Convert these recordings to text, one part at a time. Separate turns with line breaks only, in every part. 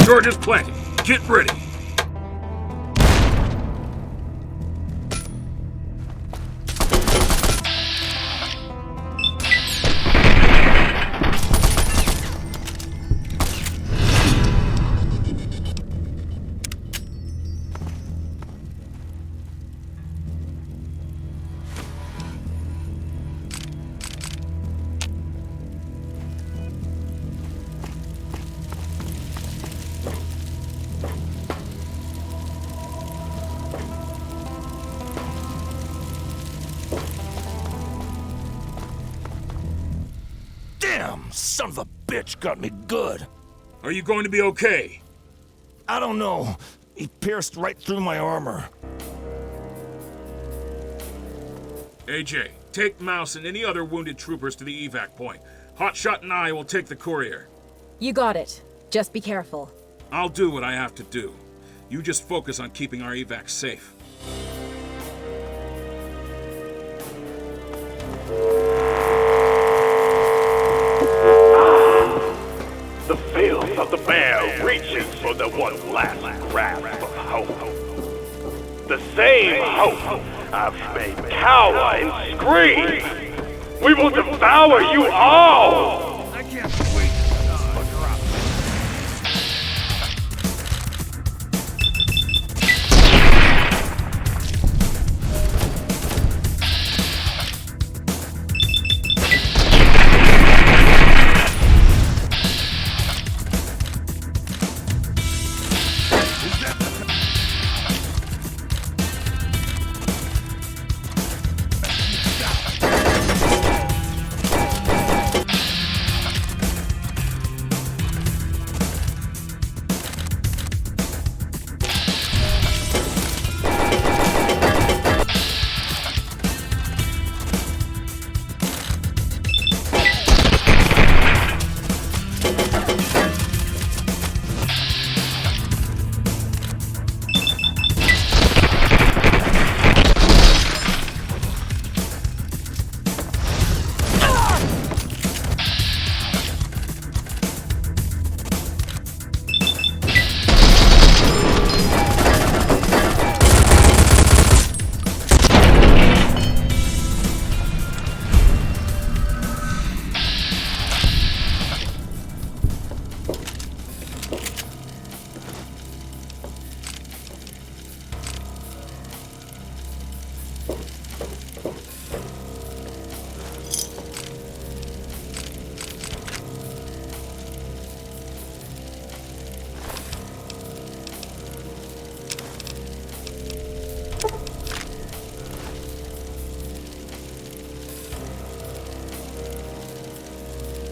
Charges planted. Get ready.
Damn, son of a bitch got me good.
Are you going to be okay?
I don't know. He pierced right through my armor.
AJ, take Mouse and any other wounded troopers to the evac point. Hotshot and I will take the courier.
You got it. Just be careful.
I'll do what I have to do. You just focus on keeping our evac safe.
The filth of the bear reaches for the one last grasp of hope. The same hope I've made cower and scream. We will devour you all!
I can't wait.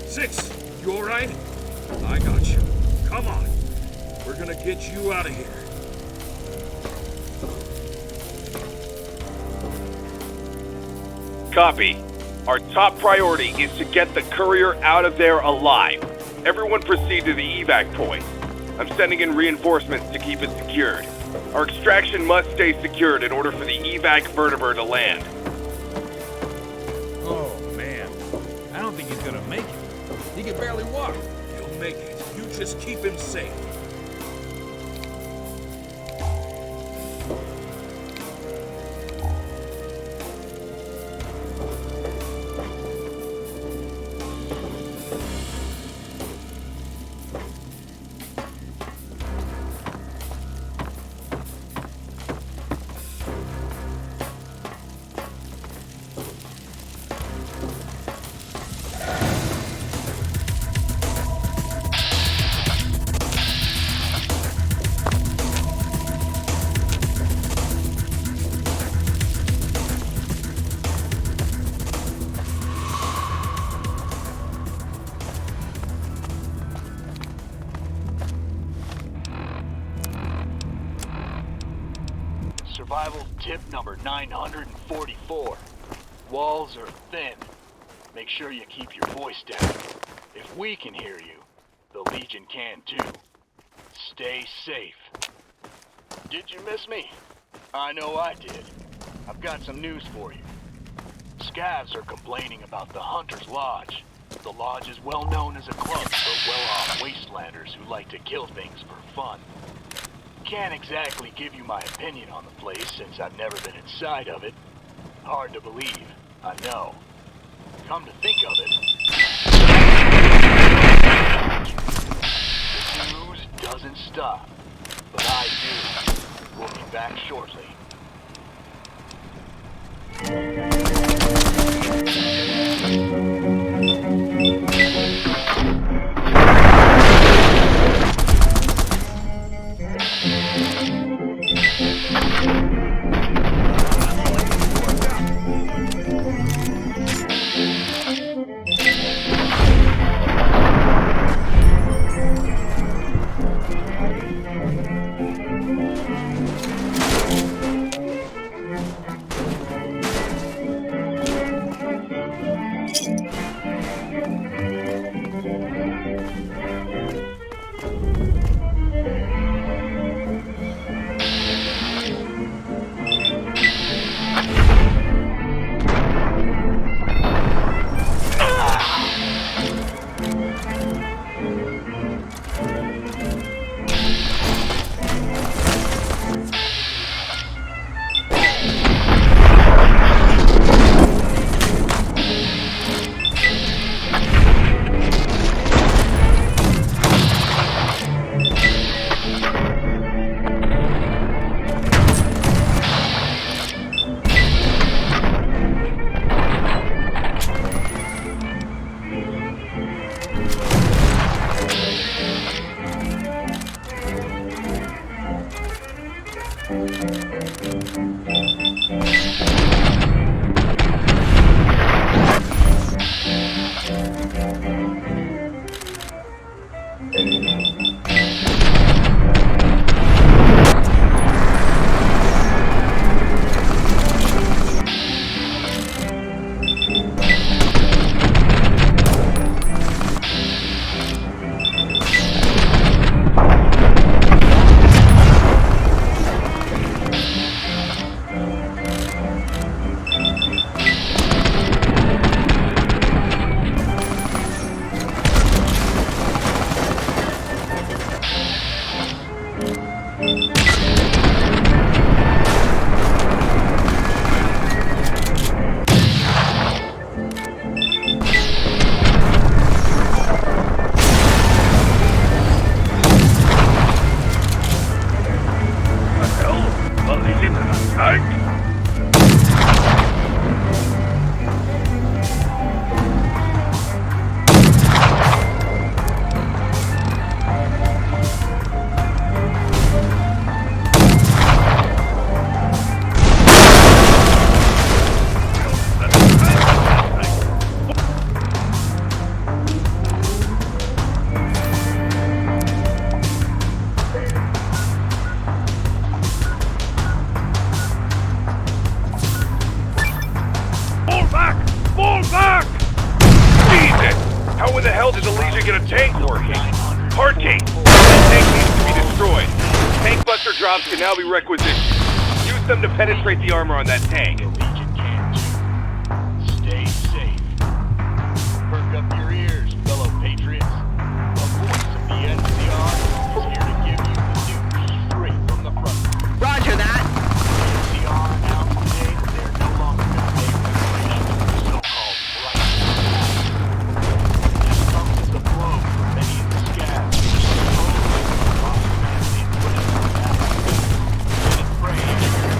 Six, you alright? I got you. Come on. We're gonna get you out of here.
Copy. Our top priority is to get the courier out of there alive. Everyone proceed to the evac point. I'm sending in reinforcements to keep it secured. Our extraction must stay secured in order for the evac vertibird to land.
Oh, man. I don't think he's gonna make it. He can barely walk.
He'll make it. You just keep him safe.
Survival tip number 944. Walls are thin. Make sure you keep your voice down. If we can hear you, the Legion can too. Stay safe. Did you miss me? I know I did. I've got some news for you. Scavs are complaining about the Hunter's Lodge. The lodge is well known as a club for well-off wastelanders who like to kill things for fun. Can't exactly give you my opinion on the place since I've never been inside of it. Hard to believe, I know. Come to think of it, the news doesn't stop. But I do. We'll be back shortly.
Drops can now be requisitioned. Use them to penetrate the armor on that tank.
The Legion can too. Stay safe. Perk up your ears, fellow patriots. The voice of the NCR is here to give you the news straight from the front.
Roger that.
The NCR announced today that they're no longer going to pay reparations for the so-called Bright. This comes as a blow for many of the scabs who supposedly lost humanity and put it on the map. Pray for your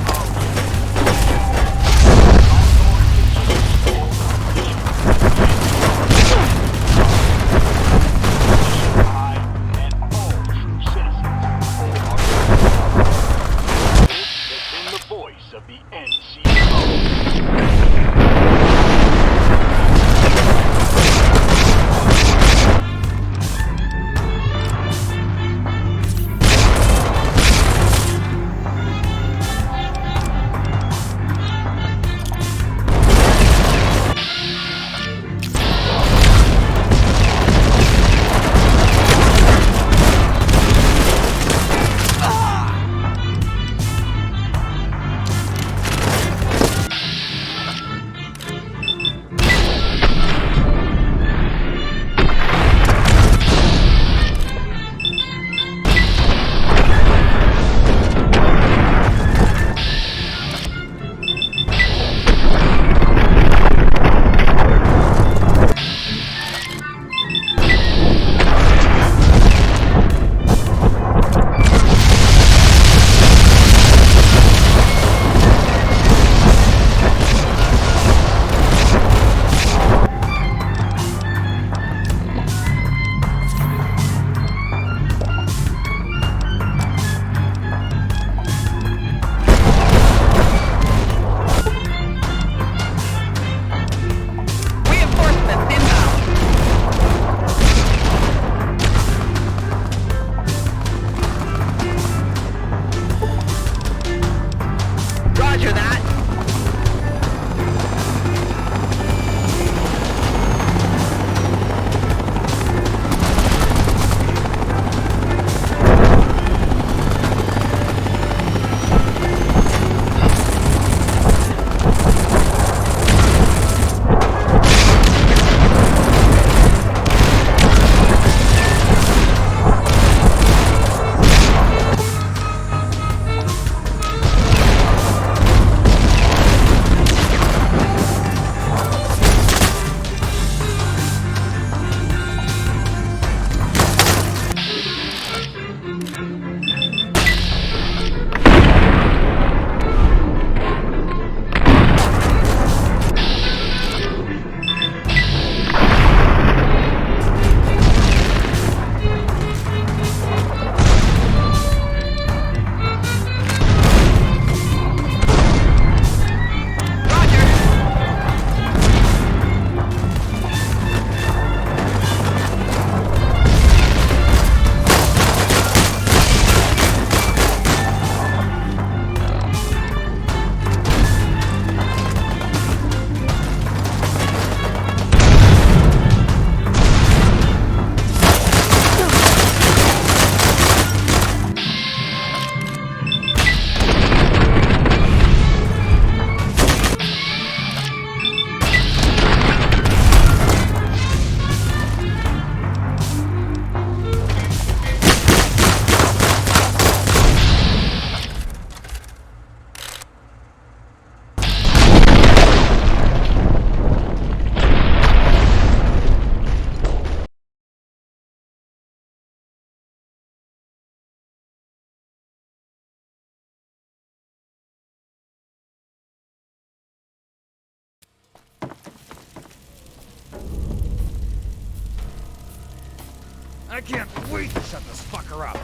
I can't wait to shut this fucker up.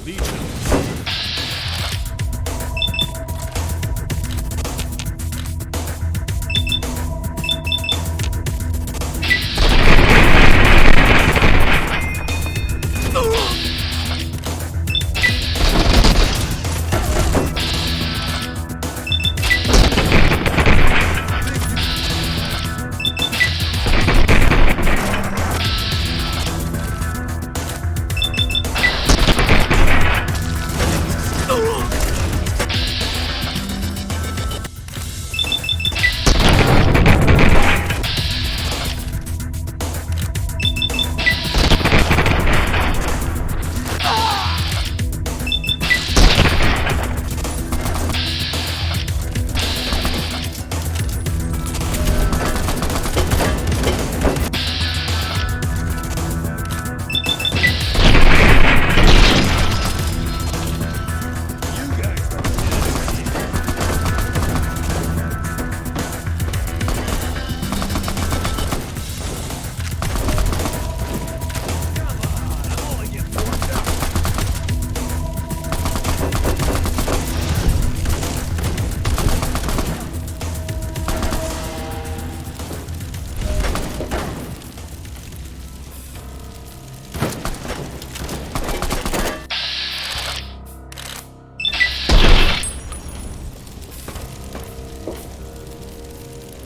Legion.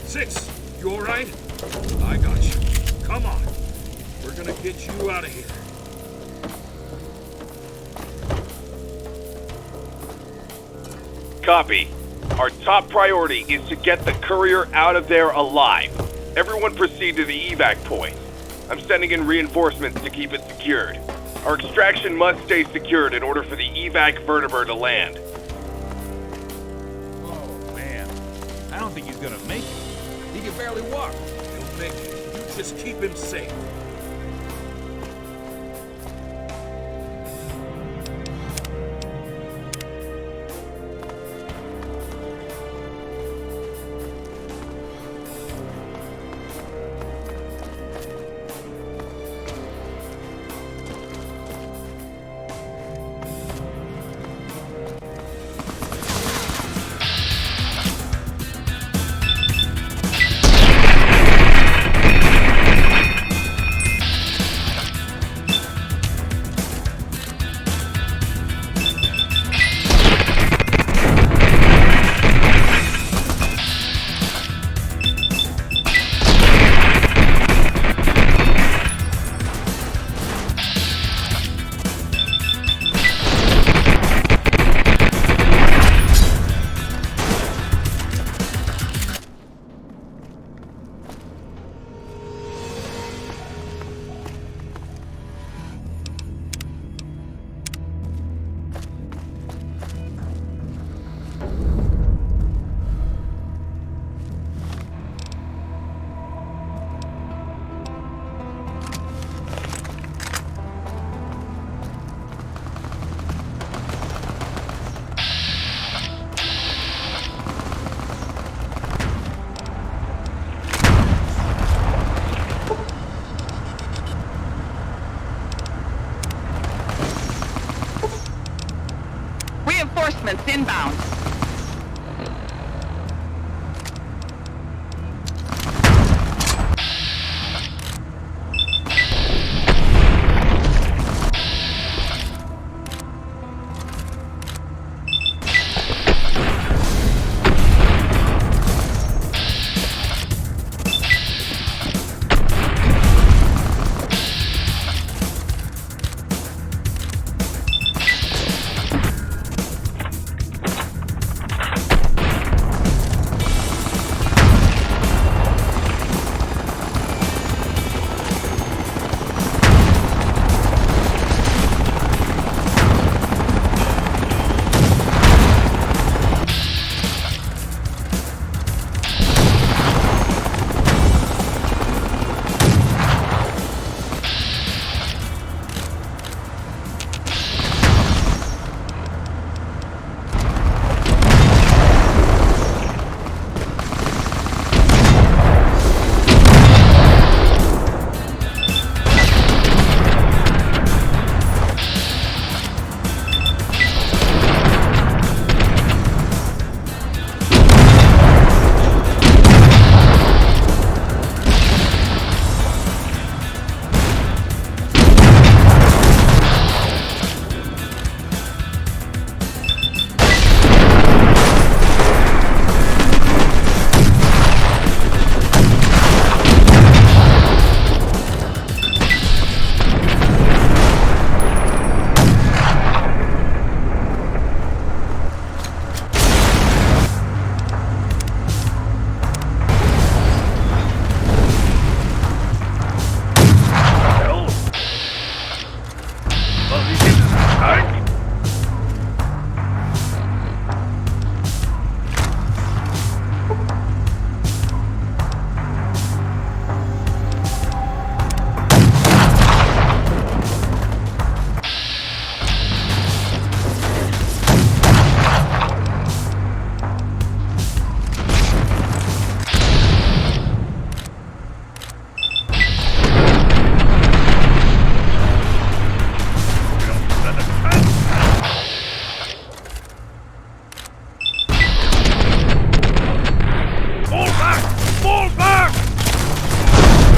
Six, you all right? I got you. Come on. We're gonna get you out of here.
Copy. Our top priority is to get the courier out of there alive. Everyone proceed to the evac point. I'm sending in reinforcements to keep it secured. Our extraction must stay secured in order for the evac vertibird to land.
Oh, man. I don't think he's gonna make it. He can barely walk.
He'll make it. You just keep him safe.
Reinforcements inbound.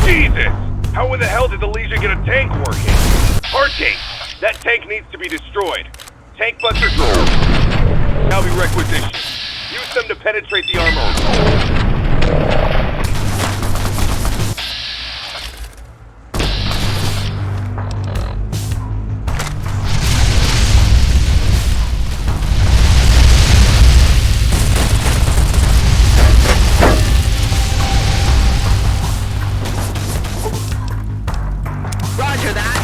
Jesus! How in the hell did the Legion get a tank working? Hard tank! That tank needs to be destroyed. Tank busters now be requisitioned. Use them to penetrate the armor.
Roger that.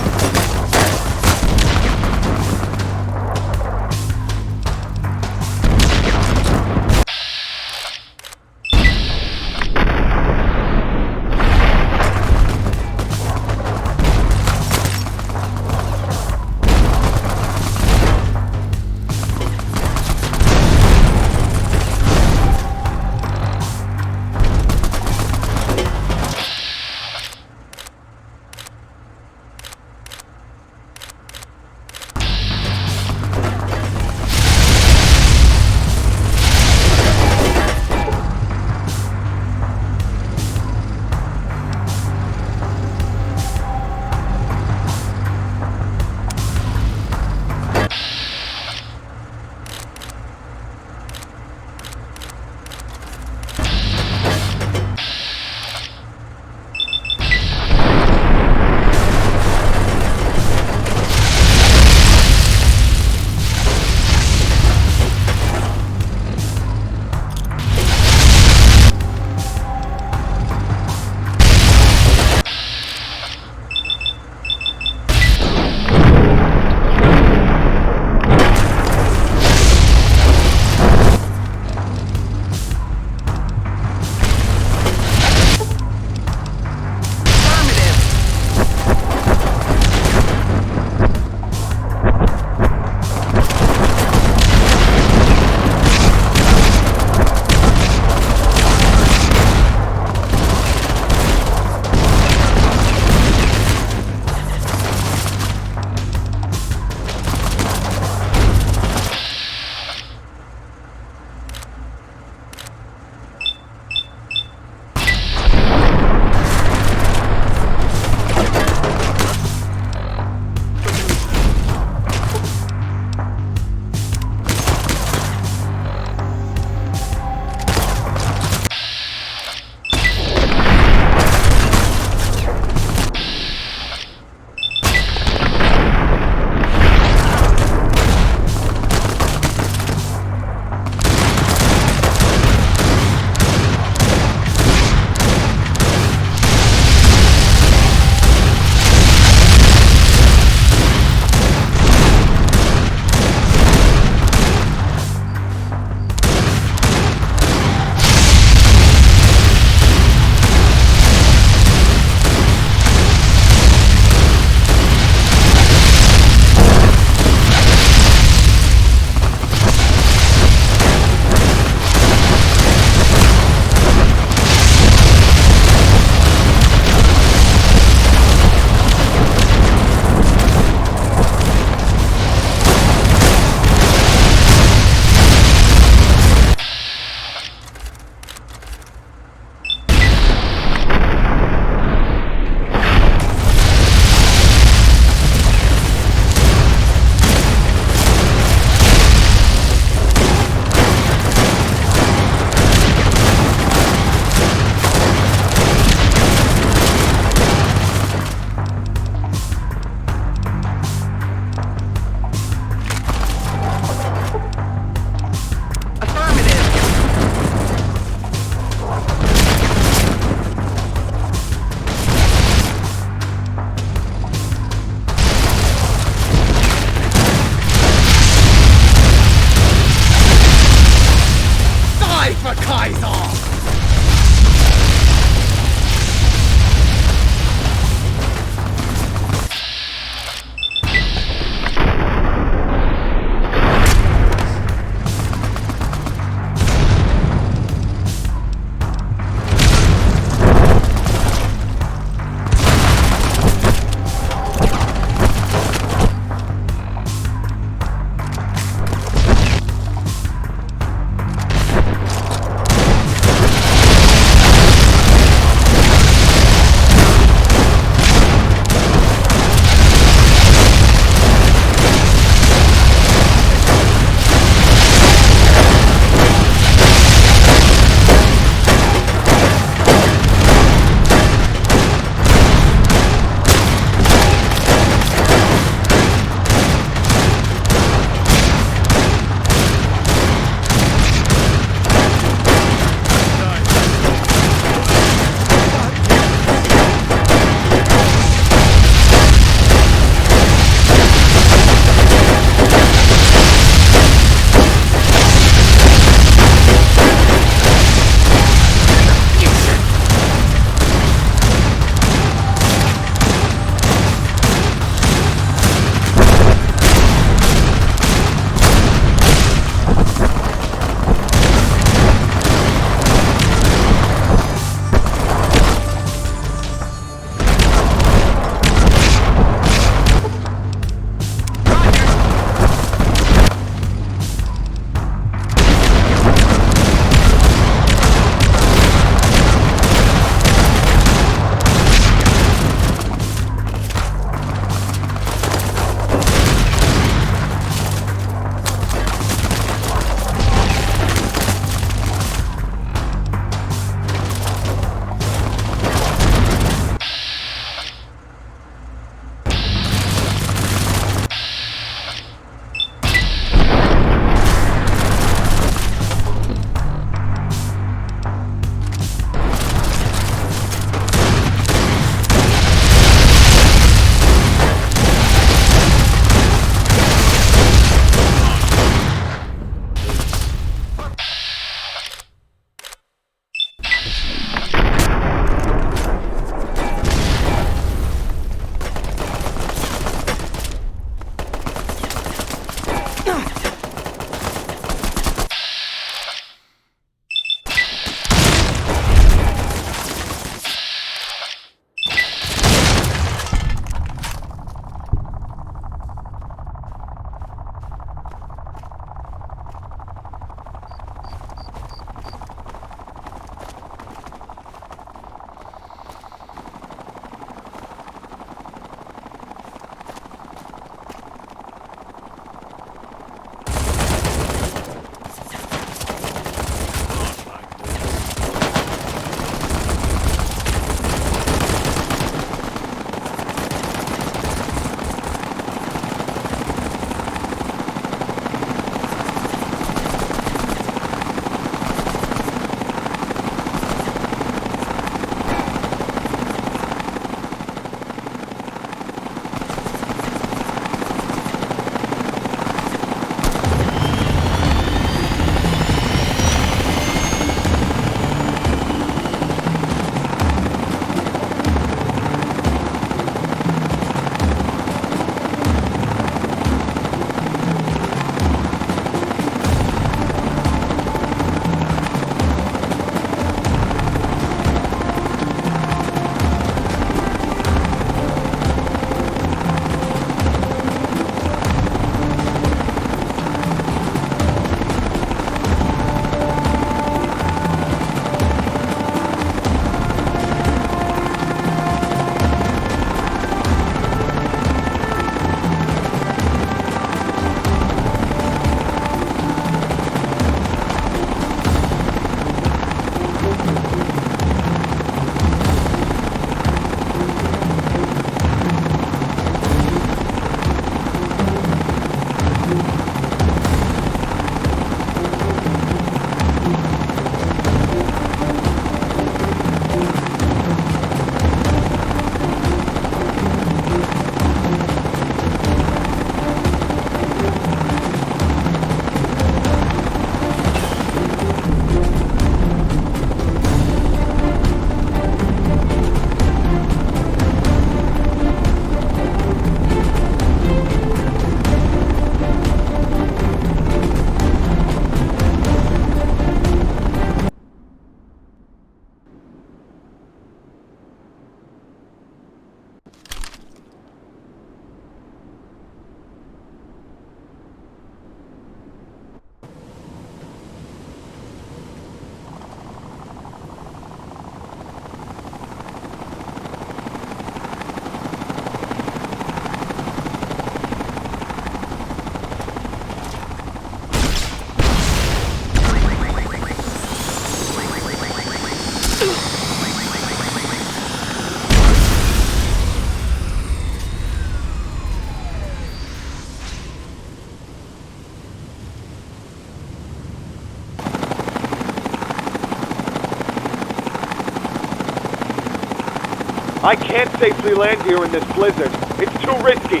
I can't safely land here in this blizzard. It's too risky.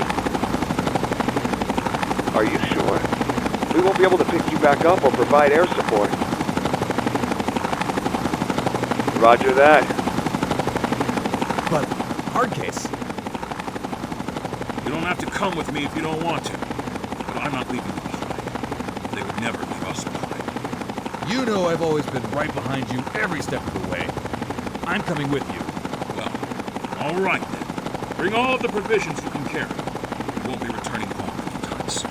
Are you sure? We won't be able to pick you back up or provide air support. Roger that.
But, hard case.
You don't have to come with me if you don't want to. But I'm not leaving you behind. They would never leave us behind.
You know I've always been right behind you every step of the way. I'm coming with you.
Well, all right then. Bring all of the provisions you can carry. We won't be returning home anytime soon.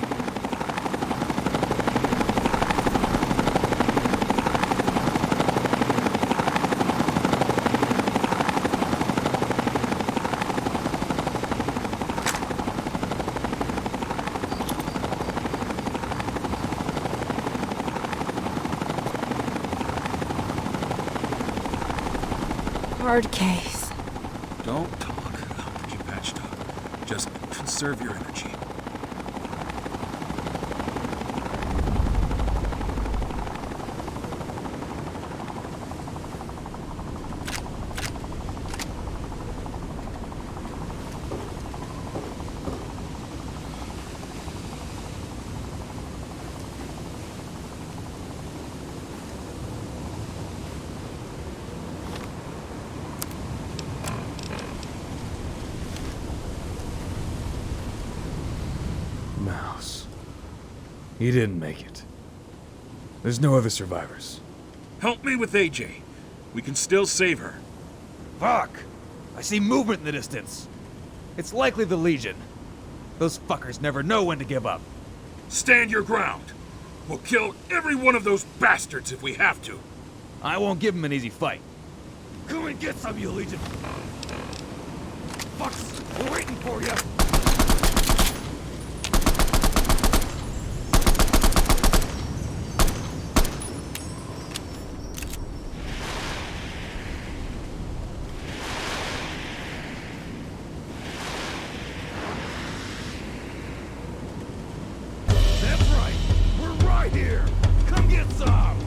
Hard case.
Don't talk. I'll get you patched up. Just conserve your energy.
Mouse. He didn't make it. There's no other survivors.
Help me with AJ. We can still save her.
Fuck! I see movement in the distance. It's likely the Legion. Those fuckers never know when to give up.
Stand your ground. We'll kill every one of those bastards if we have to.
I won't give them an easy fight. Come and get some, you Legion! Fucks! We're waiting for you! That's right! We're right here! Come get some!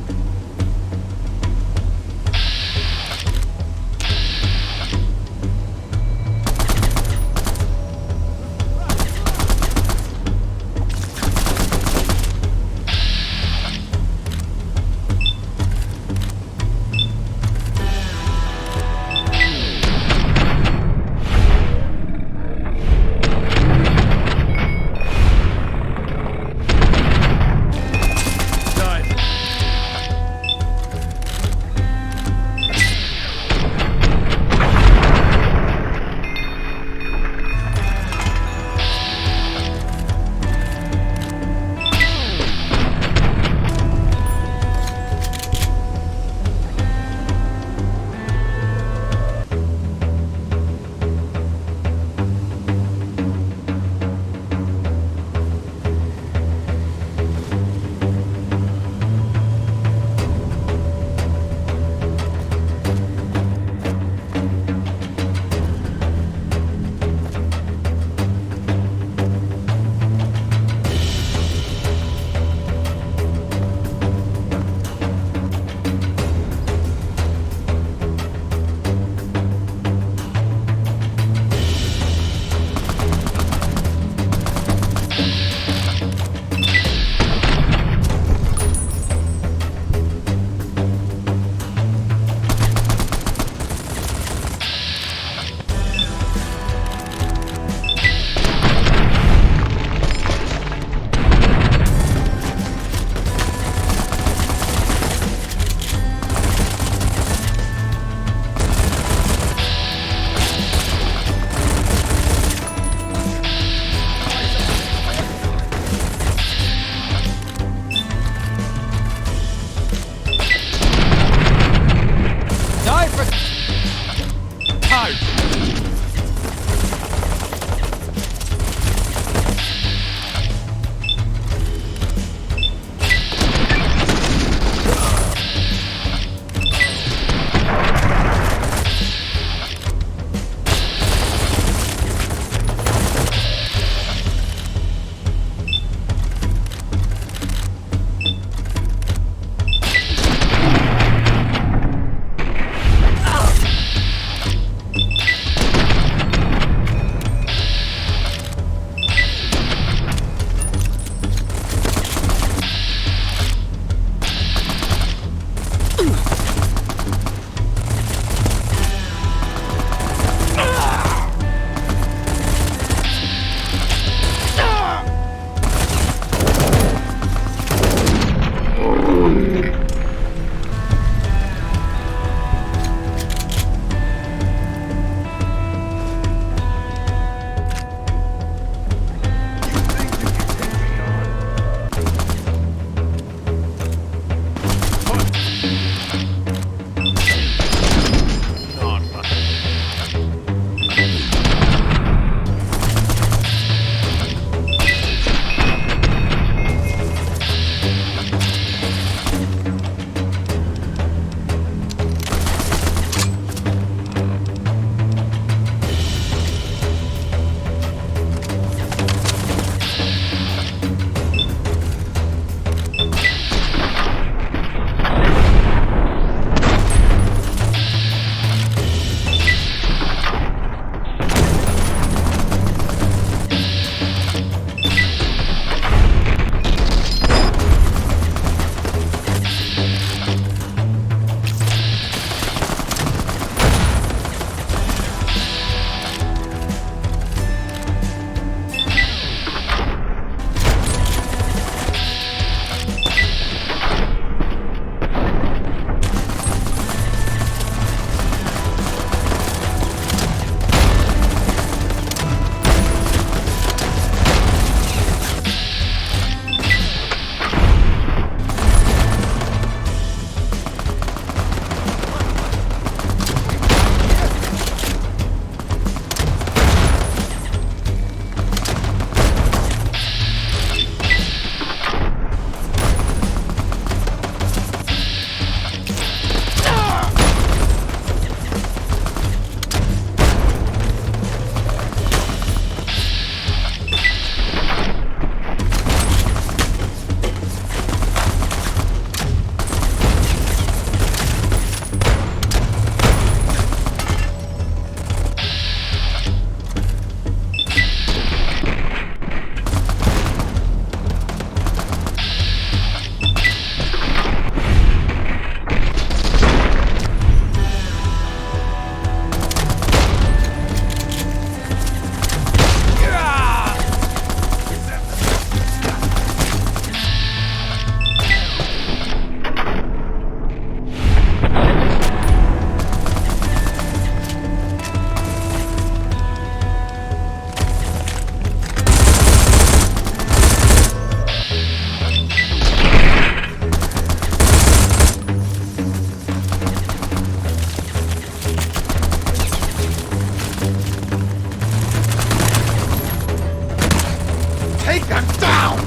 Take them down!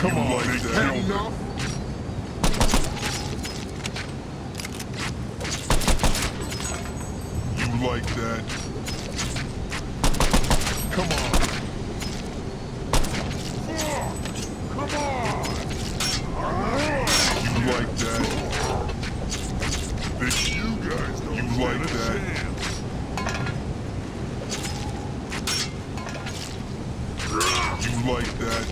Come on, like that. Enough? You like that? Come on. Come on! You like that? Think you guys don't you like that? You like that?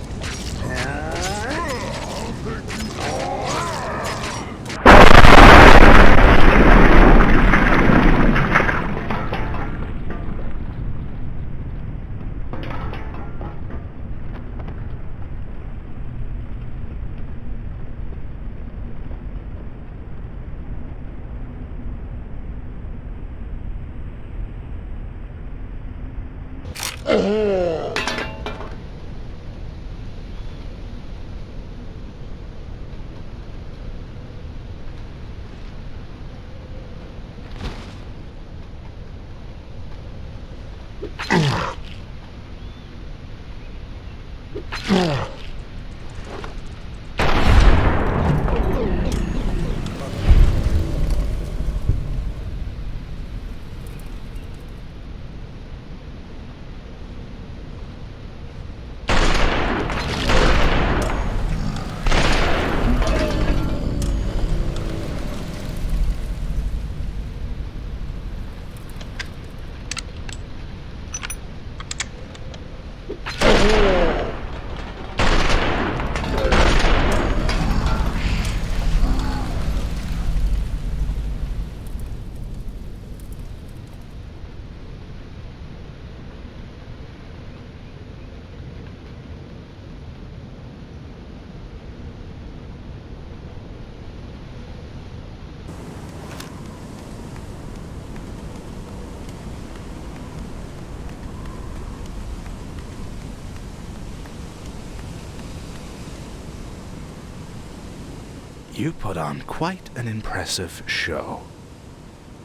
You put on quite an impressive show.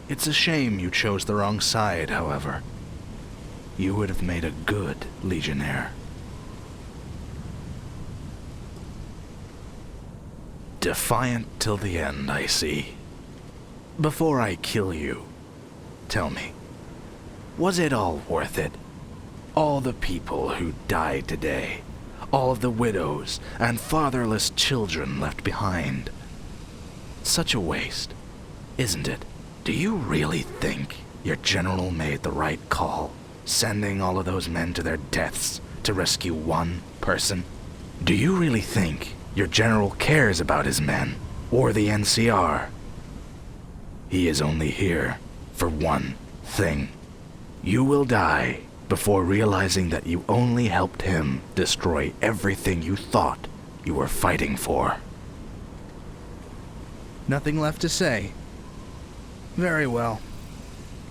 It's a shame you chose the wrong side, however. You would have made a good Legionnaire. Defiant till the end, I see. Before I kill you, tell me, was it all worth it? All the people who died today, all of the widows and fatherless children left behind. Such a waste, isn't it? Do you really think your general made the right call, sending all of those men to their deaths to rescue one person? Do you really think your general cares about his men, or the NCR? He is only here for one thing. You will die before realizing that you only helped him destroy everything you thought you were fighting for. Nothing left to say. Very well.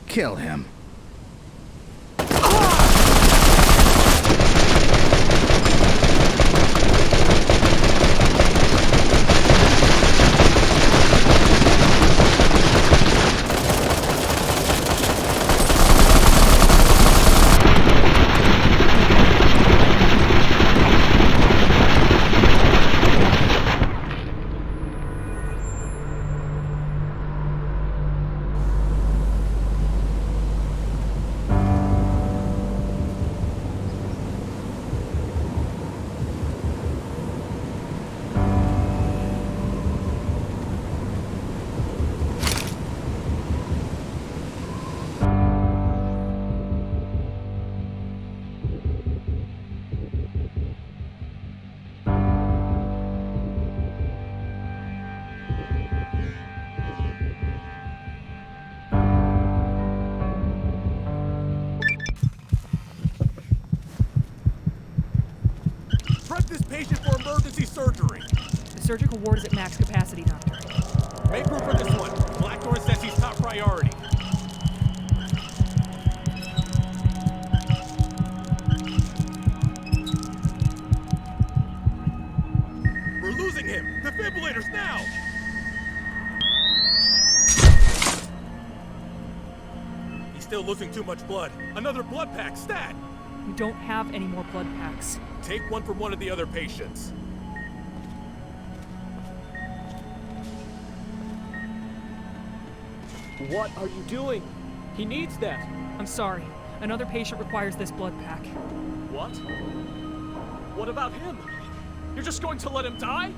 Kill him.
Patient for emergency surgery.
The surgical ward is at max capacity, Doctor.
Make room for this one. Blackthorn says he's top priority. We're losing him! Defibrillators now! He's still losing too much blood. Another blood pack, stat!
We don't have any more blood packs.
Take one from one of the other patients.
What are you doing? He needs that.
I'm sorry. Another patient requires this blood pack.
What? What about him? You're just going to let him die?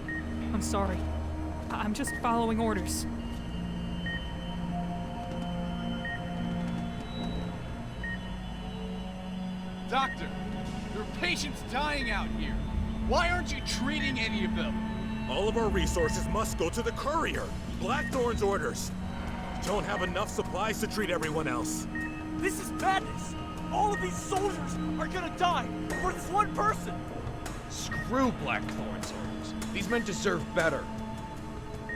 I'm sorry. I'm just following orders.
Doctor, there are patients dying out here. Why aren't you treating any of them?
All of our resources must go to the courier. Blackthorn's orders. We don't have enough supplies to treat everyone else.
This is madness! All of these soldiers are gonna die for this one person!
Screw Blackthorn's orders. These men deserve better.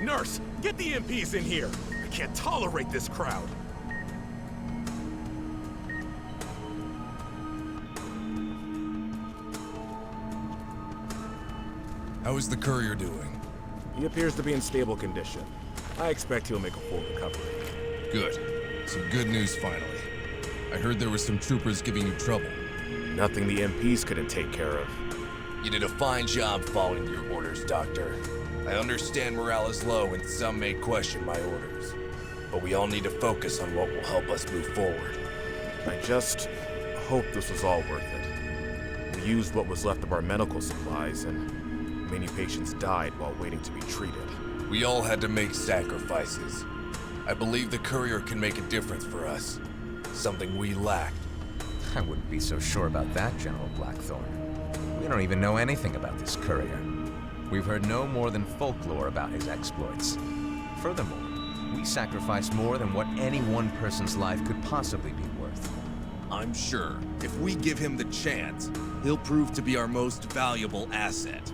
Nurse, get the MPs in here. I can't tolerate this crowd.
How is the courier doing?
He appears to be in stable condition. I expect he'll make a full recovery.
Good. Some good news finally. I heard there were some troopers giving you trouble.
Nothing the MPs couldn't take care of.
You did a fine job following your orders, Doctor. I understand morale is low and some may question my orders. But we all need to focus on what will help us move forward.
I just hope this was all worth it. We used what was left of our medical supplies, and many patients died while waiting to be treated.
We all had to make sacrifices. I believe the courier can make a difference for us. Something we lacked.
I wouldn't be so sure about that, General Blackthorn. We don't even know anything about this courier. We've heard no more than folklore about his exploits. Furthermore, we sacrificed more than what any one person's life could possibly be worth.
I'm sure if we give him the chance, he'll prove to be our most valuable asset.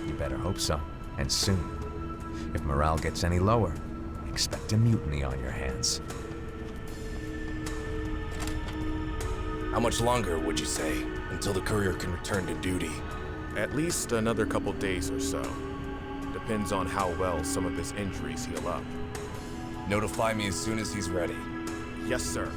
You better hope so, and soon. If morale gets any lower, expect a mutiny on your hands.
How much longer, would you say, until the courier can return to duty?
At least another couple days or so. Depends on how well some of his injuries heal up.
Notify me as soon as he's ready.
Yes, sir.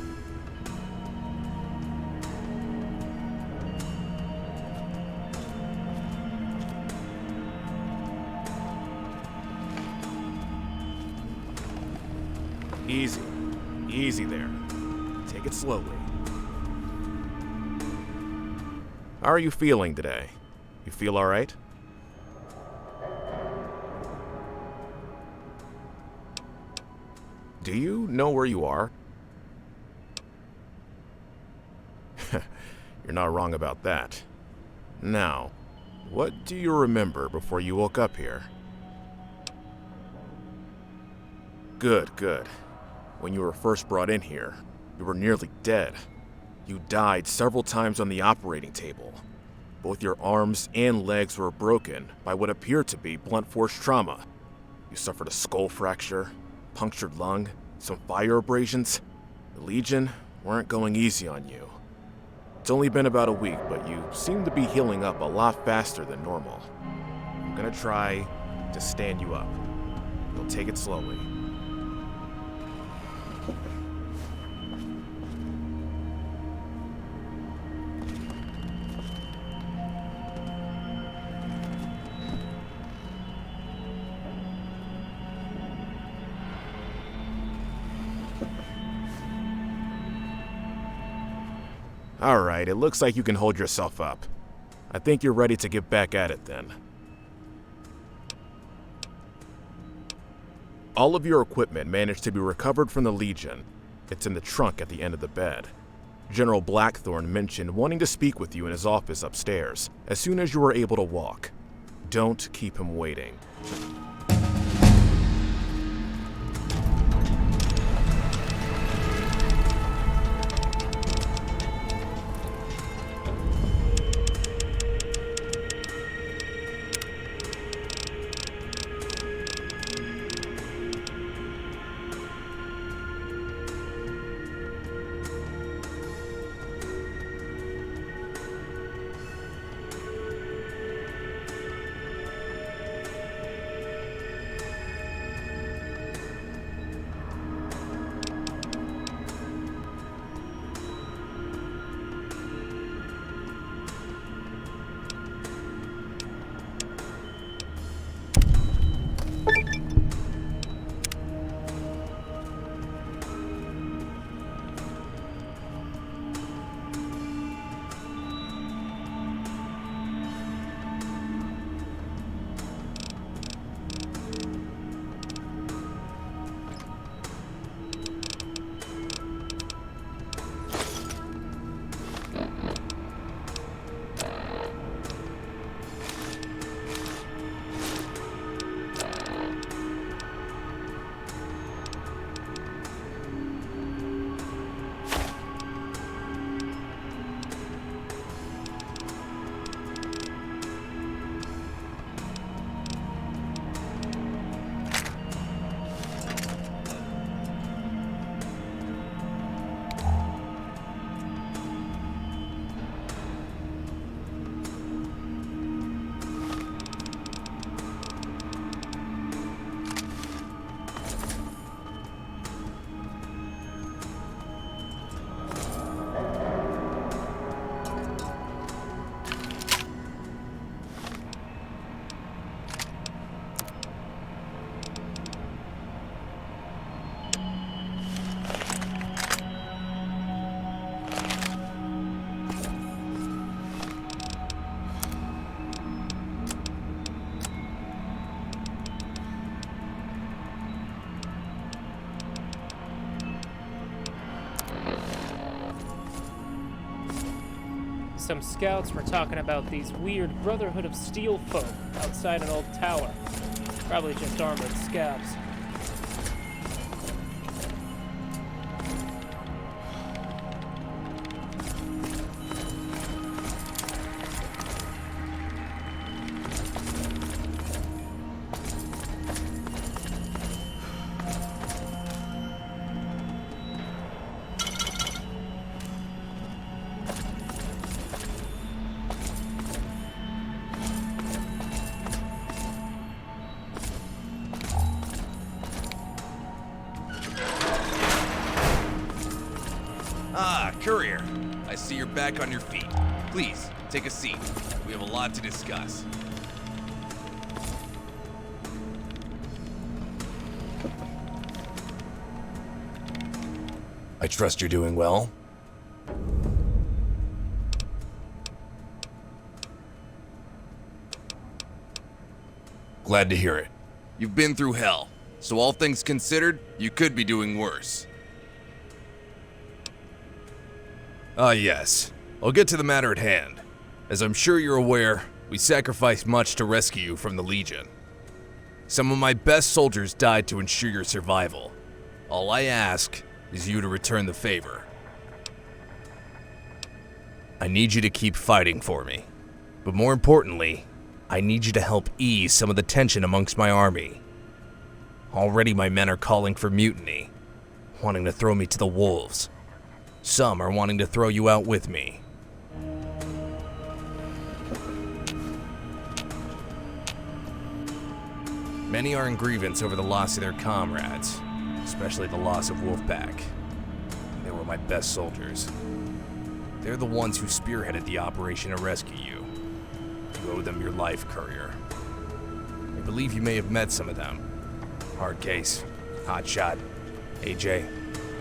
Easy. Easy there. Take it slowly. How are you feeling today? You feel all right? Do you know where you are? You're not wrong about that. Now, what do you remember before you woke up here? Good, good. When you were first brought in here, you were nearly dead. You died several times on the operating table. Both your arms and legs were broken by what appeared to be blunt force trauma. You suffered a skull fracture, punctured lung, some fire abrasions. The Legion weren't going easy on you. It's only been about a week, but you seem to be healing up a lot faster than normal. I'm gonna try to stand you up. You'll take it slowly. Alright, it looks like you can hold yourself up. I think you're ready to get back at it then. All of your equipment managed to be recovered from the Legion. It's in the trunk at the end of the bed. General Blackthorn mentioned wanting to speak with you in his office upstairs as soon as you were able to walk. Don't keep him waiting.
Some scouts were talking about these weird Brotherhood of Steel folk outside an old tower. Probably just armored scouts.
Courier, I see you're back on your feet. Please, take a seat. We have a lot to discuss. I trust you're doing well. Glad to hear it. You've been through hell, so all things considered, you could be doing worse. Yes. I'll get to the matter at hand. As I'm sure you're aware, we sacrificed much to rescue you from the Legion. Some of my best soldiers died to ensure your survival. All I ask is you to return the favor. I need you to keep fighting for me. But more importantly, I need you to help ease some of the tension amongst my army. Already my men are calling for mutiny, wanting to throw me to the wolves. Some are wanting to throw you out with me. Many are in grievance over the loss of their comrades, especially the loss of Wolfpack. They were my best soldiers. They're the ones who spearheaded the operation to rescue you. You owe them your life, Courier. I believe you may have met some of them. Hardcase, Hotshot, AJ,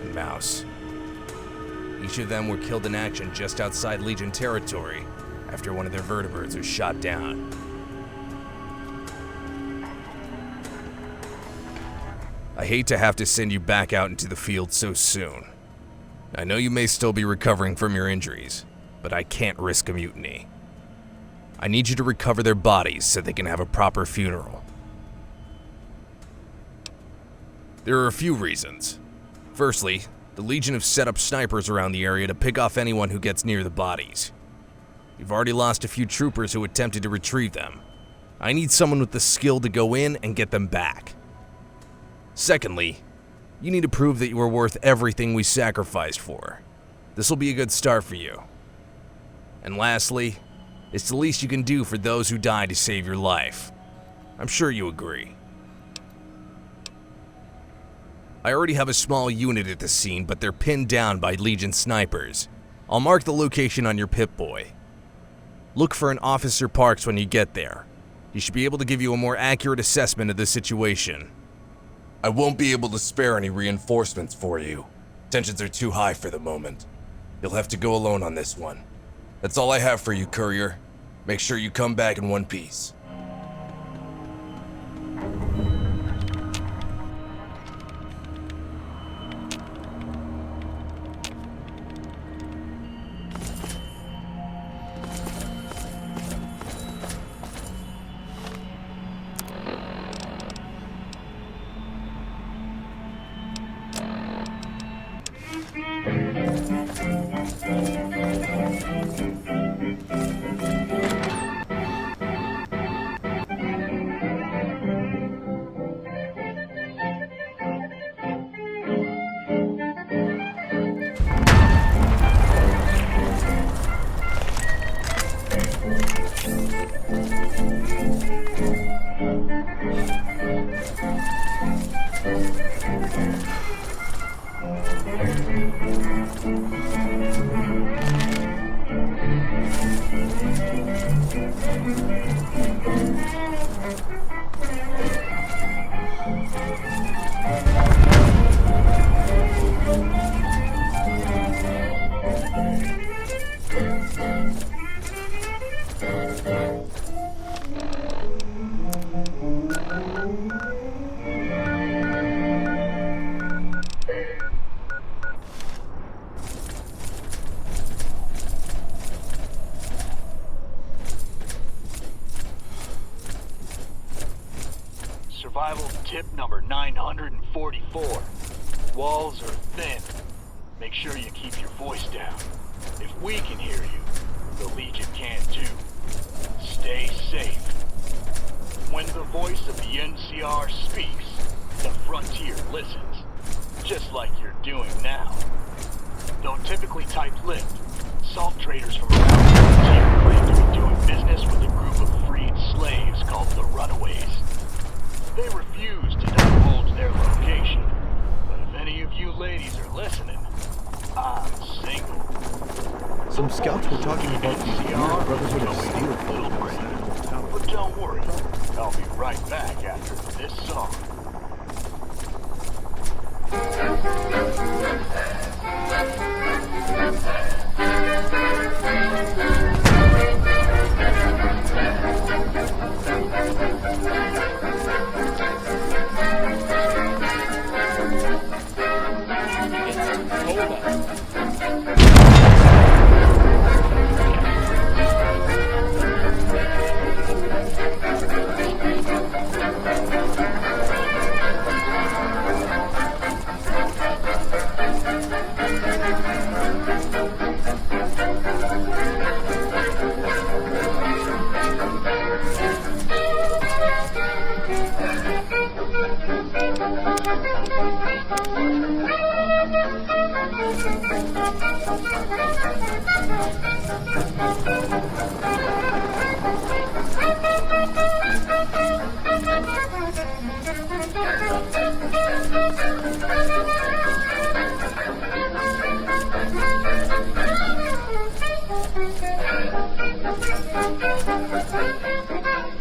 and Mouse. Each of them were killed in action just outside Legion territory after one of their vertebrates was shot down. I hate to have to send you back out into the field so soon. I know you may still be recovering from your injuries, but I can't risk a mutiny. I need you to recover their bodies so they can have a proper funeral. There are a few reasons. Firstly, the Legion have set up snipers around the area to pick off anyone who gets near the bodies. You've already lost a few troopers who attempted to retrieve them. I need someone with the skill to go in and get them back. Secondly, you need to prove that you are worth everything we sacrificed for. This will be a good start for you. And lastly, it's the least you can do for those who died to save your life. I'm sure you agree. I already have a small unit at the scene, but they're pinned down by Legion snipers. I'll mark the location on your Pip-Boy. Look for an Officer Parks when you get there. He should be able to give you a more accurate assessment of the situation. I won't be able to spare any reinforcements for you. Tensions are too high for the moment. You'll have to go alone on this one. That's all I have for you, Courier. Make sure you come back in one piece.
Survival tip number 944. Walls are thin. Make sure you keep your voice down. If we can hear you, the Legion can too. Stay safe. When the voice of the NCR speaks, the frontier listens. Just like you're doing now. Though typically tight-lipped, salt traders from around the frontier claim to be doing business with a group of freed slaves called the Runaways. They refuse to divulge their location, but if any of you ladies are listening, I'm single.
Some scouts were talking about the weird Brotherhood of Steel folk.
But don't worry, I'll be right back after this song.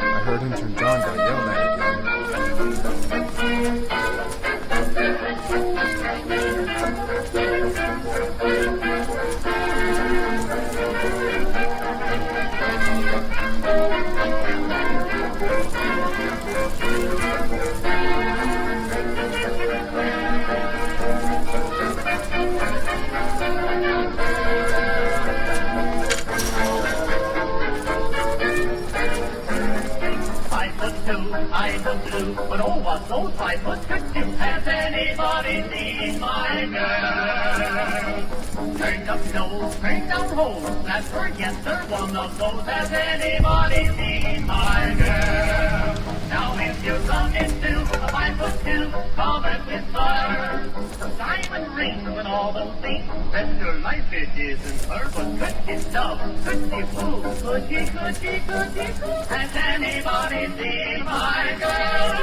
I heard Intern John got yelled at
But oh, what those 5 foot pictures. Has anybody seen my girl? Turned up nose, turned down holes. That's her, yes, sir, one of those. Has anybody seen my girl? Now if you run into a 5 foot 2, covered with fur, diamond rings and all those things, bet your life it isn't her. But pretty dove, pretty fool, goody, goody, goody, goody. Has anybody seen my girl?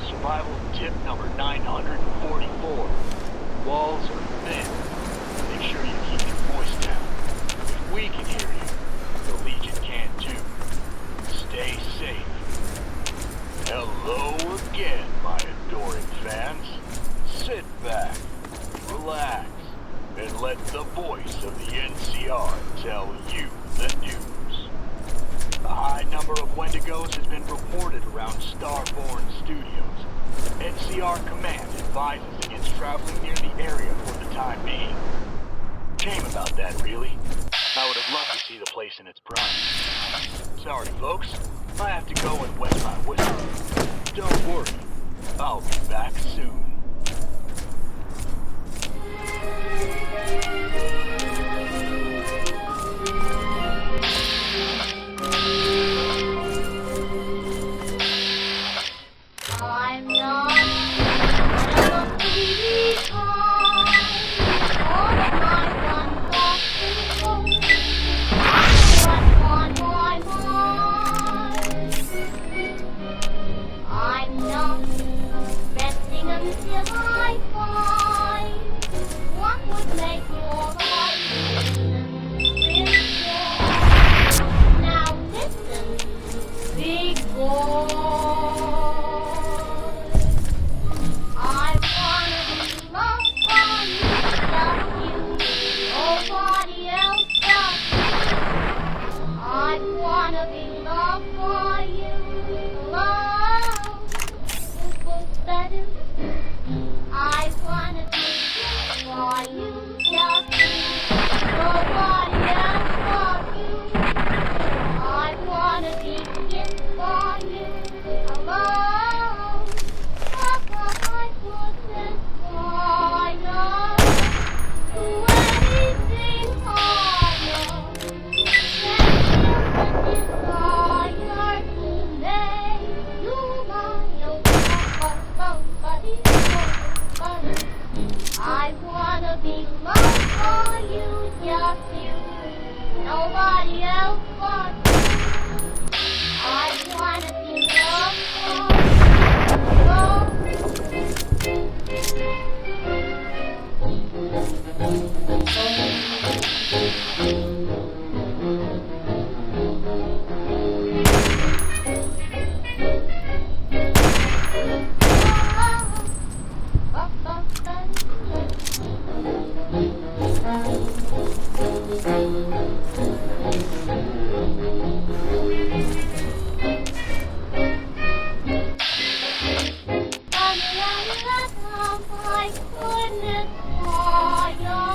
Survival tip number 944. Walls are thin. Make sure you keep your voice down. If we can hear you, the Legion can too. Stay safe. Hello again, my adoring fans. Fuegos has been reported around Starborn Studios. NCR Command advises against traveling near the area for the time being. Shame about that, really. I would have loved to see the place in its prime. Sorry, folks. I have to go and wet my whistle. Don't worry. I'll be back soon.
I'm not gonna be high. All of my fun thoughts is gone. What's on my mind? I'm not resting until I find what would make your life real. Now listen, big boy. I wanna be loved by you, just you, nobody else but you. I wanna be loved by you, love is better. I wanna be just by you, just you, nobody else but you. I wanna be just by you, alone. I couldn't find anything higher than the desire to make you my own. I wanna be loved by you, just you, nobody else but you. I wanna be loved by you. My goodness, higher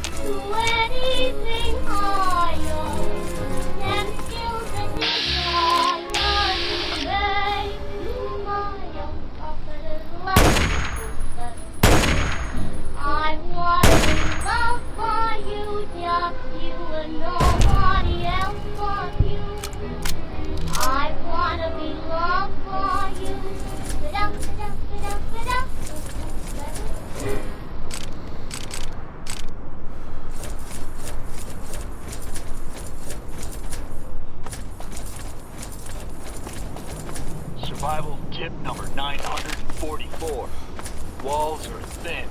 to anything higher than still the desire to make you my own confident life. I want to be loved by you, just you and nobody else but you. I want to be loved by you.
Survival tip number 944. Walls are thin.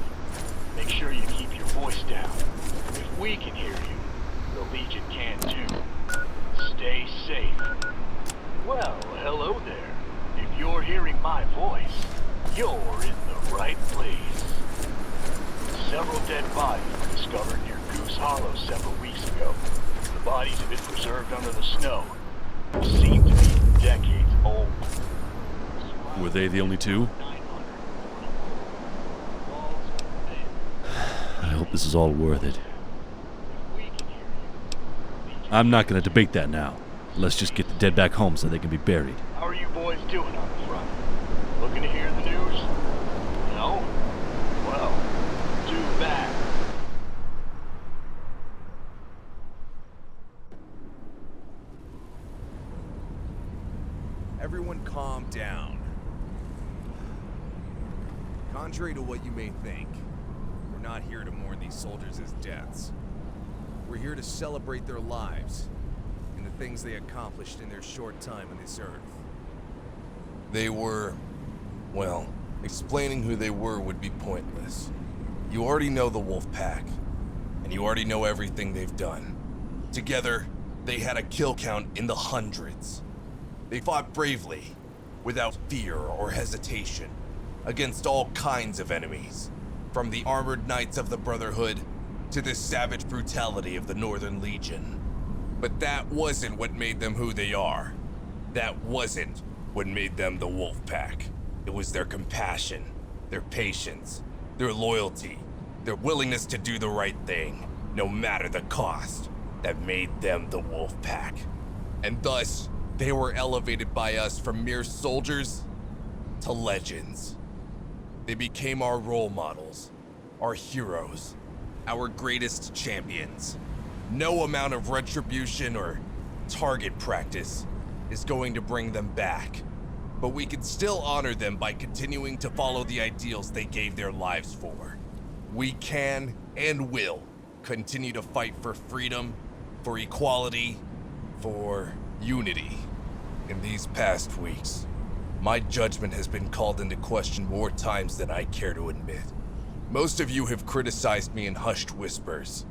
Make sure you keep your voice down. If we can hear you, the Legion can too. Stay safe. Well, hello there. If you're hearing my voice, you're in the right place. Several dead bodies were discovered near Goose Hollow several weeks ago. The bodies have been preserved under the snow. They seem to be decades old.
Were they the only two? I hope this is all worth it. I'm not going to debate that now. Let's just get the dead back home so they can be buried.
How are you boys doing on the front? Looking to hear the news? No? Well, too bad.
Everyone calm down. Contrary to what you may think, we're not here to mourn these soldiers' deaths. We're here to celebrate their lives and the things they accomplished in their short time on this earth.
They were... well, explaining who they were would be pointless. You already know the Wolf Pack, and you already know everything they've done. Together, they had a kill count in the hundreds. They fought bravely, without fear or hesitation, against all kinds of enemies, from the armored knights of the Brotherhood to the savage brutality of the Northern Legion. But that wasn't what made them who they are. That wasn't what made them the wolf pack. It was their compassion, their patience, their loyalty, their willingness to do the right thing, no matter the cost, that made them the wolf pack. And thus, they were elevated by us from mere soldiers to legends. They became our role models, our heroes, our greatest champions. No amount of retribution or target practice is going to bring them back, but we can still honor them by continuing to follow the ideals they gave their lives for. We can and will continue to fight for freedom, for equality, for unity. In these past weeks, my judgment has been called into question more times than I care to admit. Most of you have criticized me in hushed whispers.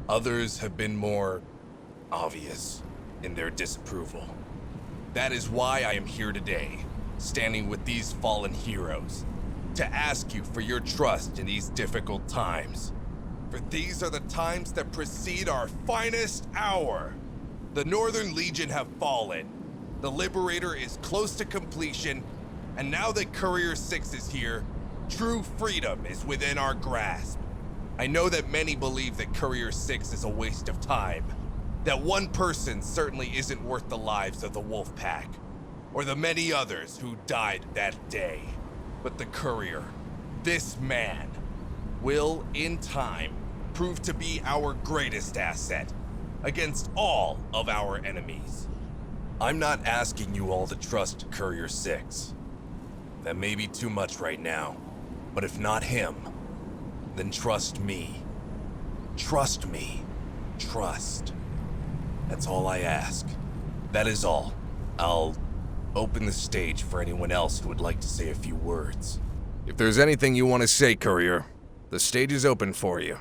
Others have been more obvious in their disapproval. That is why I am here today, standing with these fallen heroes, to ask you for your trust in these difficult times. For these are the times that precede our finest hour. The Northern Legion have fallen. The Liberator is close to completion, and now that Courier 6 is here, true freedom is within our grasp. I know that many believe that Courier 6 is a waste of time, that one person certainly isn't worth the lives of the Wolf Pack, or the many others who died that day. But the Courier, this man, will, in time, prove to be our greatest asset against all of our enemies. I'm not asking you all to trust Courier 6. That may be too much right now, but if not him, then trust me. Trust me. Trust. That's all I ask. That is all. I'll open the stage for anyone else who would like to say a few words. If there's anything you want to say, Courier, the stage is open for you.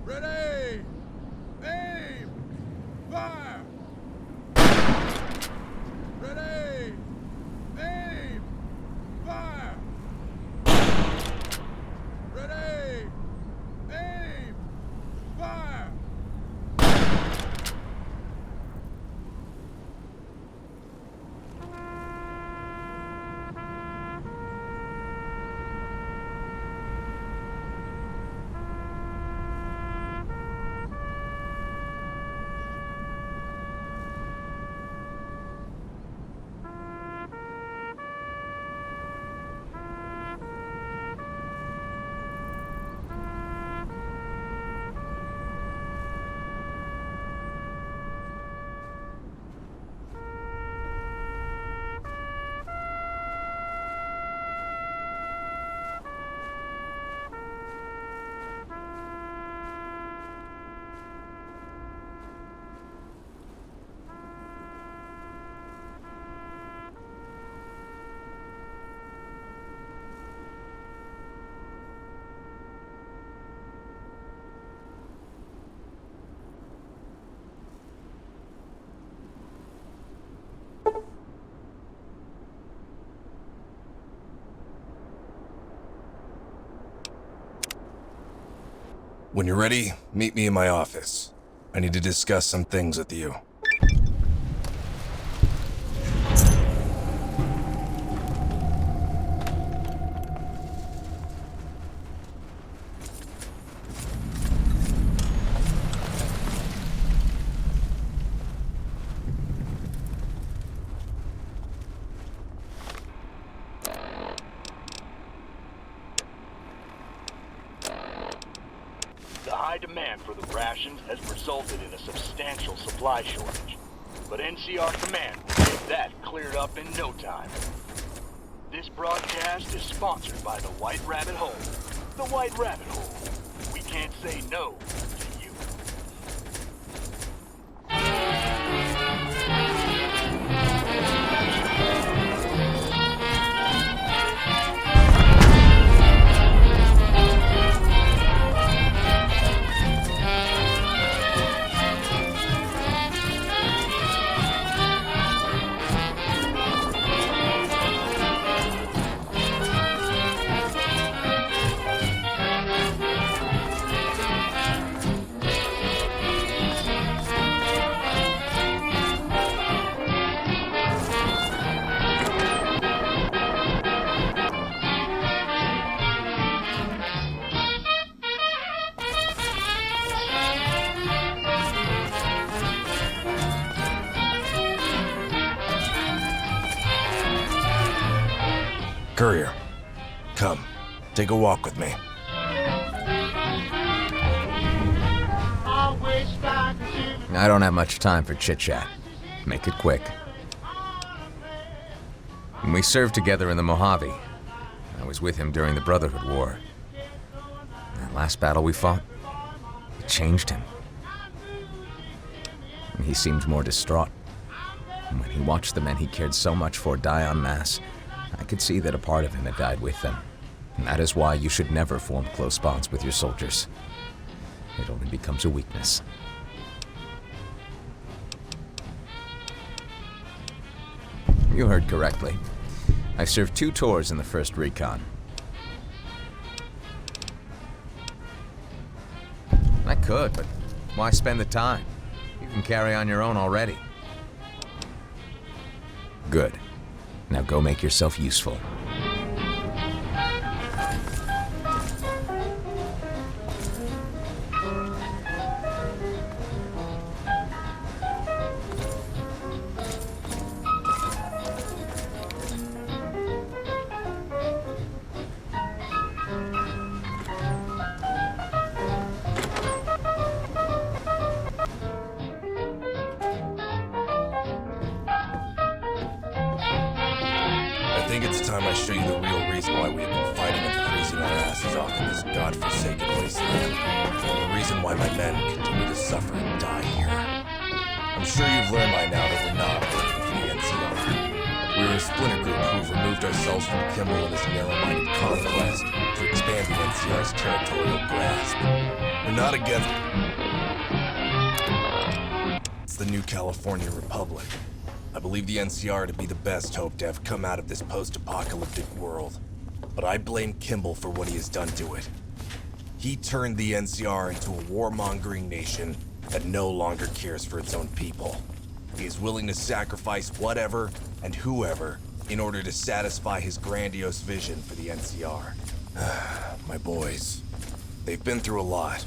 Ready! Aim! Fire! Ready! Aim! Fire! Ready! Aim! Fire!
When you're ready, meet me in my office. I need to discuss some things with you.
The high demand for the rations has resulted in a substantial supply shortage, but NCR Command will get that cleared up in no time. This broadcast is sponsored by the White Rabbit Hole. The White Rabbit Hole. We can't say no to you.
Courier, come, take a walk with me.
I don't have much time for chit-chat. Make it quick. When we served together in the Mojave, I was with him during the Brotherhood War. That last battle we fought, it changed him. He seemed more distraught. And when he watched the men he cared so much for die en masse, I could see that a part of him had died with them. And that is why you should never form close bonds with your soldiers. It only becomes a weakness. You heard correctly. I served 2 tours in the 1st Recon. I could, but why spend the time? You can carry on your own already. Good. Now go make yourself useful.
I think it's time I show you the real reason why we have been fighting and freezing our asses off in this godforsaken wasteland. The reason why my men continue to suffer and die here. I'm sure you've learned by now that we're not working for the NCR. We're a splinter group who've removed ourselves from Kimball and his narrow-minded conquest to expand the NCR's territorial grasp. We're not against... It's the new California Republic. I believe the NCR to be the best hope to have come out of this post-apocalyptic world. But I blame Kimball for what he has done to it. He turned the NCR into a warmongering nation that no longer cares for its own people. He is willing to sacrifice whatever and whoever in order to satisfy his grandiose vision for the NCR. My boys, they've been through a lot.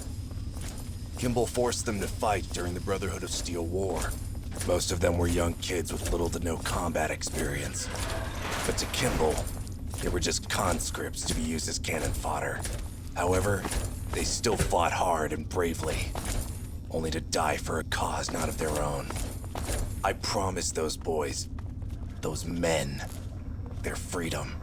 Kimball forced them to fight during the Brotherhood of Steel War. Most of them were young kids with little to no combat experience. But to Kimball, they were just conscripts to be used as cannon fodder. However, they still fought hard and bravely, only to die for a cause not of their own. I promised those boys, those men, their freedom.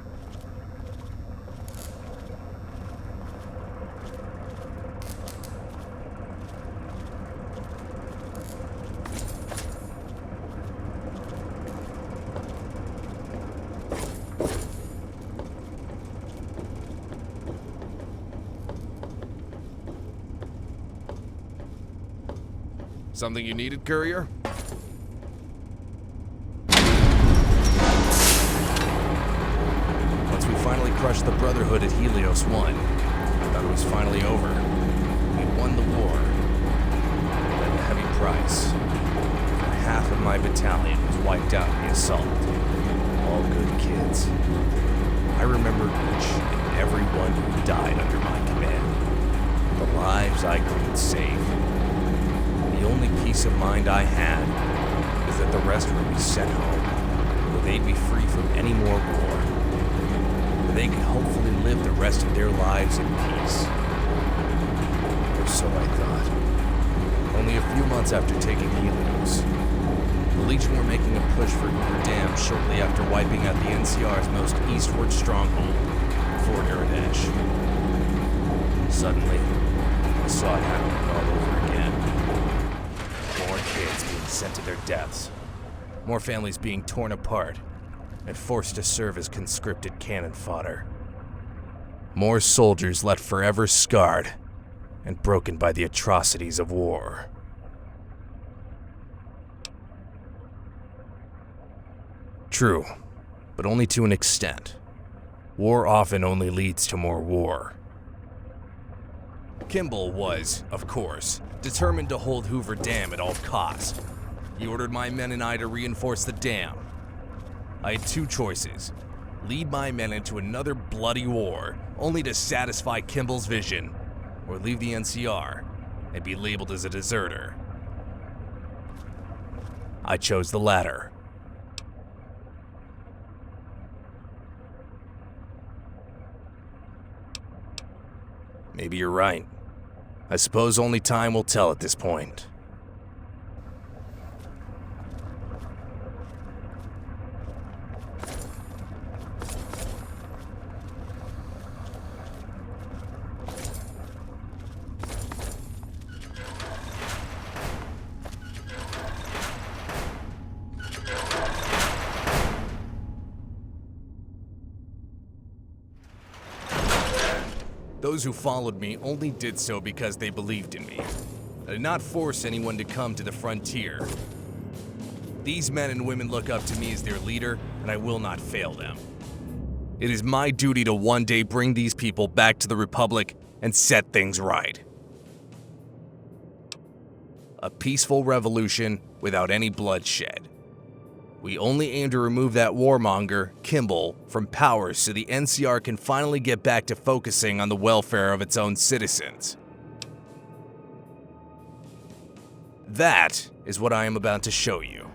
Something you needed, Courier? Once we finally crushed the Brotherhood at Helios 1, I thought it was finally over. We won the war. At a heavy price. Half of my battalion was wiped out in the assault. All good kids. I remember each and every one who died under my command. The lives I couldn't save. The only peace of mind I had is that the rest would be sent home, where they'd be free from any more war, where they could hopefully live the rest of their lives in peace. Or so I thought. Only a few months after taking Helios, the Legion were making a push for Hoover Dam shortly after wiping out the NCR's most eastward stronghold, Fort Iridash. Suddenly, I saw it happening all over again. More kids being sent to their deaths. More families being torn apart and forced to serve as conscripted cannon fodder. More soldiers left forever scarred and broken by the atrocities of war. True, but only to an extent. War often only leads to more war. Kimball was, of course, determined to hold Hoover Dam at all costs. He ordered my men and I to reinforce the dam. I had two choices: lead my men into another bloody war, only to satisfy Kimball's vision, or leave the NCR and be labeled as a deserter. I chose the latter. Maybe you're right. I suppose only time will tell at this point. Those who followed me only did so because they believed in me. I did not force anyone to come to the frontier. These men and women look up to me as their leader, and I will not fail them. It is my duty to one day bring these people back to the Republic and set things right. A peaceful revolution without any bloodshed. We only aim to remove that warmonger, Kimball, from power so the NCR can finally get back to focusing on the welfare of its own citizens. That is what I am about to show you.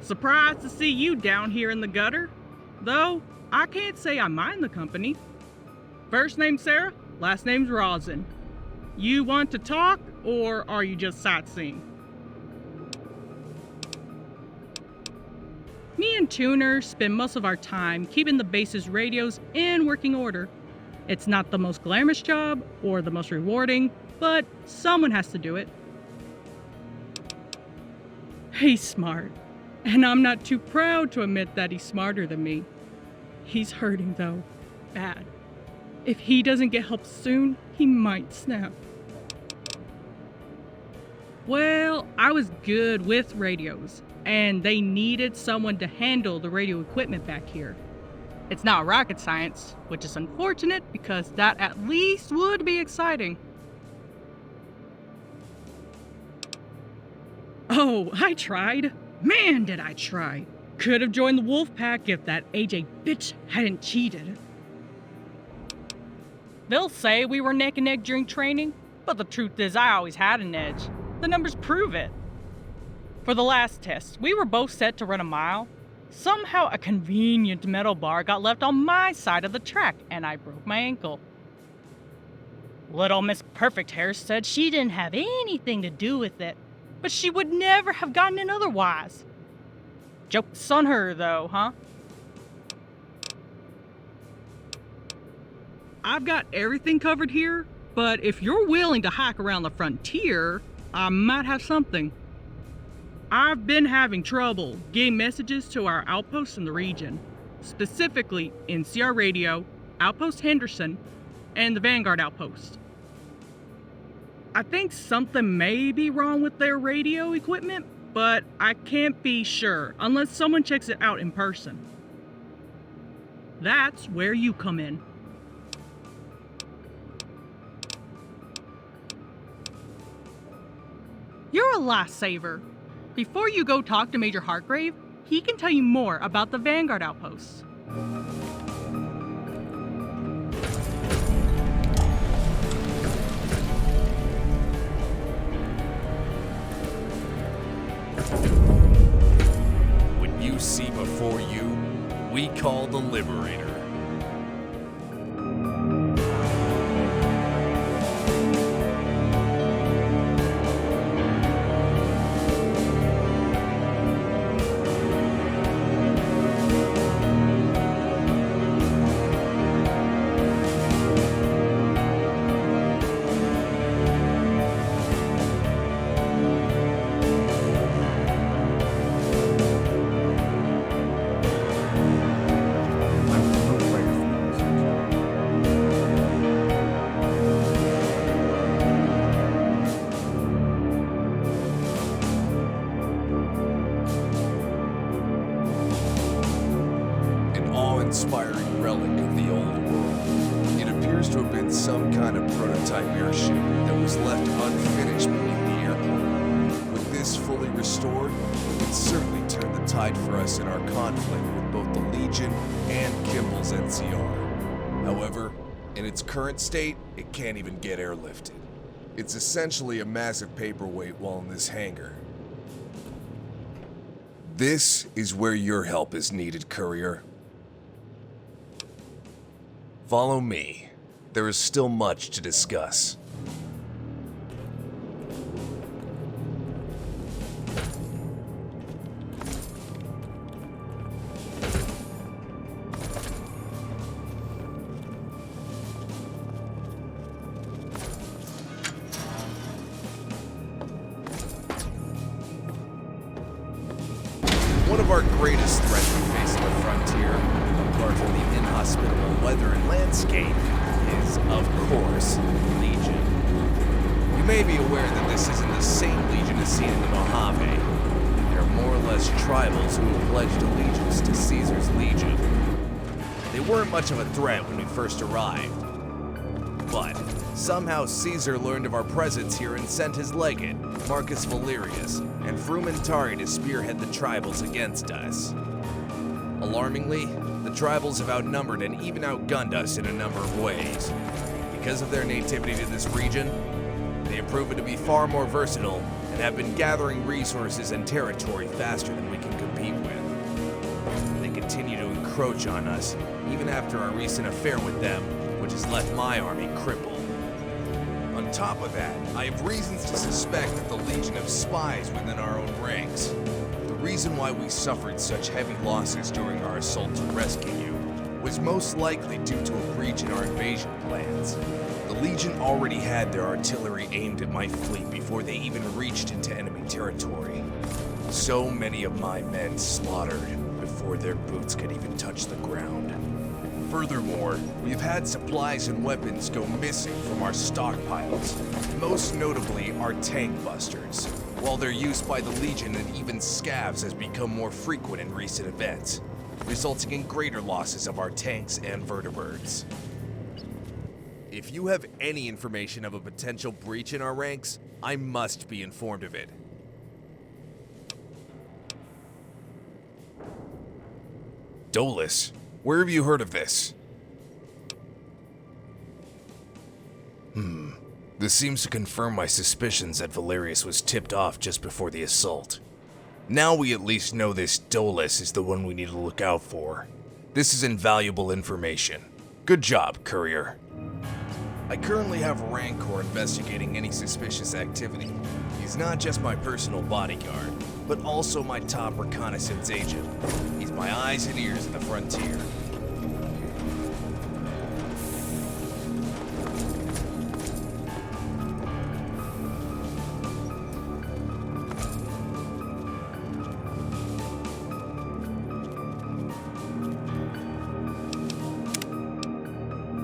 Surprised to see you down here in the gutter. Though, I can't say I mind the company. First name's Sarah, last name's Rosin. You want to talk, or are you just sightseeing? Me and Tuner spend most of our time keeping the base's radios in working order. It's not the most glamorous job, or the most rewarding, but someone has to do it. He's smart. And I'm not too proud to admit that he's smarter than me. He's hurting though, bad. If he doesn't get help soon, he might snap. Well, I was good with radios, and they needed someone to handle the radio equipment back here. It's not rocket science, which is unfortunate because that at least would be exciting. Oh, I tried. Man, did I try. Could have joined the wolf pack if that AJ bitch hadn't cheated. They'll say we were neck and neck during training, but the truth is I always had an edge. The numbers prove it. For the last test, we were both set to run a mile. Somehow a convenient metal bar got left on my side of the track and I broke my ankle. Little Miss Perfect Hair said she didn't have anything to do with it, but she would never have gotten in otherwise. Joke's on her, though, huh? I've got everything covered here, but if you're willing to hike around the frontier, I might have something. I've been having trouble getting messages to our outposts in the region, specifically NCR Radio, Outpost Henderson, and the Vanguard Outpost. I think something may be wrong with their radio equipment, but I can't be sure unless someone checks it out in person. That's where you come in. You're a lifesaver. Before you go talk to Major Hargrave, he can tell you more about the Vanguard Outposts.
What you see before you, we call the Liberator. Inspiring relic of the old world. It appears to have been some kind of prototype airship that was left unfinished beneath the airport. With this fully restored, it would certainly turn the tide for us in our conflict with both the Legion and Kimball's NCR. However, In its current state, it can't even get airlifted. It's essentially a massive paperweight while in this hangar. This is where your help is needed, courier. Follow me. There is still much to discuss. One of our greatest threats we face on the frontier, apart from the inhospitable weather and landscape, is, of course, Legion. You may be aware that this isn't the same Legion as seen in the Mojave. They're more or less tribals who have pledged allegiance to Caesar's Legion. They weren't much of a threat when we first arrived, but somehow Caesar learned of our presence here and sent his legate, Marcus Valerius, and Frumentari to spearhead the tribals against us. Alarmingly, the tribals have outnumbered and even outgunned us in a number of ways. Because of their nativity to this region, they have proven to be far more versatile and have been gathering resources and territory faster than we can compete with. They continue to encroach on us, even after our recent affair with them, which has left my army crippled. On top of that, I have reasons to suspect that the Legion have spies within our own ranks. The reason why we suffered such heavy losses during our assault to rescue you was most likely due to a breach in our invasion plans. The Legion already had their artillery aimed at my fleet before they even reached into enemy territory. So many of my men slaughtered before their boots could even touch the ground. Furthermore, we've had supplies and weapons go missing from our stockpiles, most notably our tank busters, while their use by the Legion and even scavs has become more frequent in recent events, resulting in greater losses of our tanks and vertibirds. If you have any information of a potential breach in our ranks, I must be informed of it. Dolus, where have you heard of this? This seems to confirm my suspicions that Valerius was tipped off just before the assault. Now we at least know this Dolus is the one we need to look out for. This is invaluable information. Good job, courier. I currently have Rancor investigating any suspicious activity. He's not just my personal bodyguard, but also my top reconnaissance agent. He's my eyes and ears at the frontier.